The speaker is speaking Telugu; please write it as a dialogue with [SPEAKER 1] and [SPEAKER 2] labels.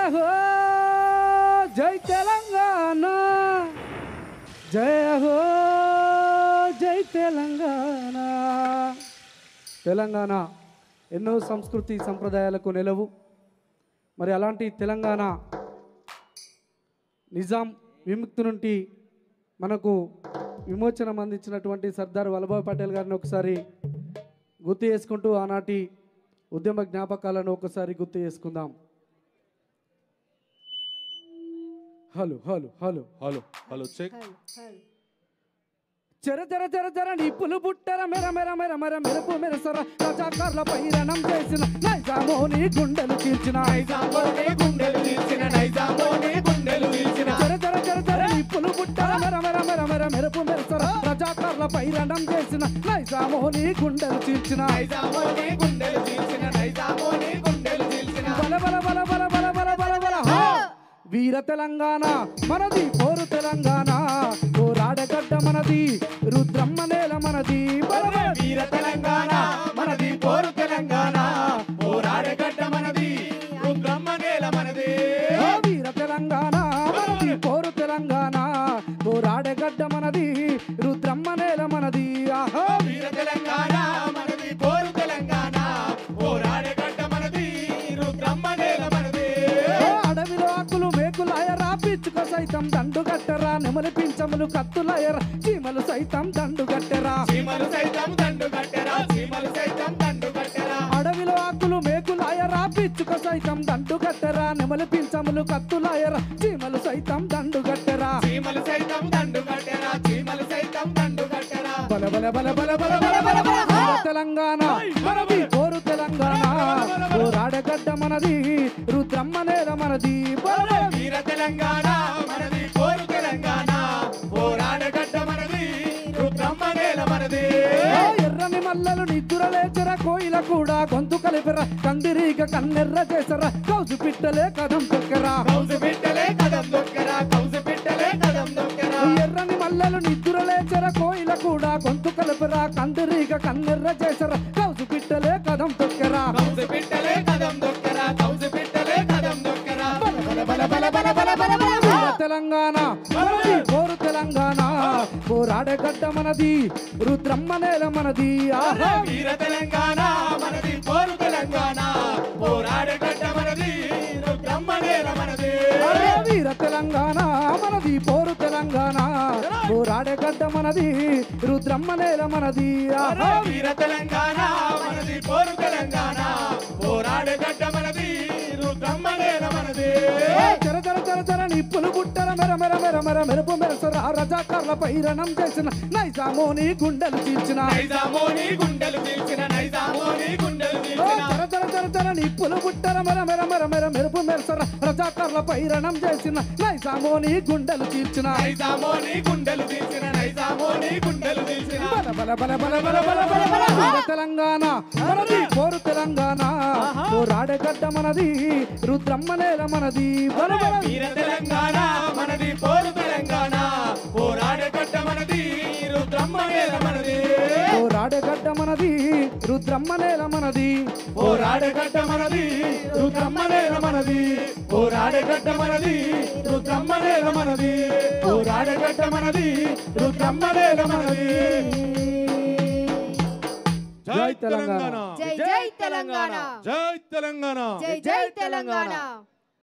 [SPEAKER 1] हो जय तेलंगाना जय हो जय तेलंगाना తెలంగాణ ఎన్నో సంస్కృతి సంప్రదాయాలకు నెలవు. మరి అలాంటి తెలంగాణ నిజాం విముక్తి నుండి మనకు విమోచనం అందించినటువంటి సర్దార్ వల్లభాయ్ పటేల్ గారిని ఒకసారి గుర్తు చేసుకుంటూ ఆనాటి ఉద్యమ జ్ఞాపకాలను ఒకసారి గుర్తు చేసుకుందాం. Hello hello hello
[SPEAKER 2] hello hello check.
[SPEAKER 1] చెర చెర చెర చెర నిప్పులు బుట్టర మెర మెర మెర మెర మెరుపు మెరసర రజాకార్ల పైరణం చేసిన నైజామోని గుండెలు చీల్చిన చెర చెర చెర చెర నిప్పులు బుట్టర మెర మెర మెర మెర మెరుపు మెరసర రజాకార్ల పైరణం చేసిన నైజామోని గుండెలు చీల్చిన బల బల బల బల బల బల బల బల వీర తెలంగాణ మనది పోరు తెలంగాణ పోరాడగడ్డ మనది రుద్రమ్మ నేల మనది
[SPEAKER 3] వీర తెలంగాణ మనది పోరు తెలంగాణ పోరాడగడ్డ మనది రుద్రమ్మ నేల మనది
[SPEAKER 1] వీర తెలంగాణ మనది పోరు తెలంగాణ పోరాడగడ్డ మనది రుద్రమ్మ నేల మనది
[SPEAKER 3] వీర తెలంగాణ మనది పోరు తెలంగాణ పోరాడగడ్డ మనది రుద్రమ్మ నేల మనది
[SPEAKER 1] అడవిలో ఆకులు మేకులాయరా పిచ్చుక సైతం దండు గట్టరా నెమలి పించములు కత్తులాయరా చీమలు సైతం దండు గట్టరా అడవిలో ఆకులు మేకులాయరా పిచ్చుక సైతం దండు గట్టరా నెమలి పించములు కత్తులాయరా చీమలు సైతం దండు గట్టరా బల బల బల బల బల బల బల బల తెలంగాణ మనది పోరు తెలంగాణ పోరాడగడ్డ మనది రుద్రమ్మ నేల మనది
[SPEAKER 3] వీర తెలంగాణ మనది పోరు తెలంగాణ పోరాడగడ్డ మనది రుద్రమ్మ నేల మనది
[SPEAKER 1] ఎర్రని మల్లలు నిద్దురలేచర కోయిల కూడా గొంతు కలిపెర కందిరీగ కన్నెర్ర చేసర కౌజు పిట్టలే కదం తొక్కెరా ఎర్రని మల్లలు నిద్దురలేచర కోయిల కూడా గొంతు కలిపెర కందిరీగ కన్నెర్ర చేసర కౌజు పిట్టలే కదం తొక్కెరా తెలంగాణ మనది పోరు తెలంగాణ పోరాడగడ్డ మనది రుద్రమ్మ నేల మనది
[SPEAKER 3] వీర తెలంగాణ మనది పోరు తెలంగాణ పోరాడగడ్డ మనది రుద్రమ్మ నేల మనది
[SPEAKER 1] వీర తెలంగాణ మనది పోరు తెలంగాణ పోరాడగడ్డ మనది రుద్రమ్మ నేల మనది
[SPEAKER 3] వీర తెలంగాణ మనది పోరు తెలంగాణ పోరాడగడ్డ మనది రుద్రమ్మ నేల మనది
[SPEAKER 1] చెర చెర చెర చెర నిప్పులు బుట్టర మెర మెర మెర మెర మెరుపు మెరసర రజాకార్ల పైరణం చేసిన నైజామోని గుండెలు చీల్చిన చెర చెర చెర చెర నిప్పులు బుట్టర మెర మెర మెర మెర మెరుపు మెరసర రజాకార్ల పైరణం చేసిన నైజామోని గుండెలు చీల్చిన బల బల బల బల బల బల బల బల తెలంగాణ మనది పోరు తెలంగాణ పోరాడగడ్డ మనది రుద్రమ్మ నేల మనది
[SPEAKER 3] వీర తెలంగాణ మనది పోరు తెలంగాణ పోరాడగడ్డ మనది రుద్రమ్మ నేల మనది
[SPEAKER 1] పోరాడగడ్డ మనది రుద్రమ్మ నేల మనది
[SPEAKER 3] పోరాడగడ్డ మనది రుద్రమ్మ నేల మనది పోరాడగడ్డ మనది రుద్రమ్మ నేల మనది పోరాడగడ్డ మనది రుద్రమ్మ నేల మనది
[SPEAKER 2] జై తెలంగాణ
[SPEAKER 4] జై జై తెలంగాణ
[SPEAKER 2] జై తెలంగాణ
[SPEAKER 4] జై జై తెలంగాణ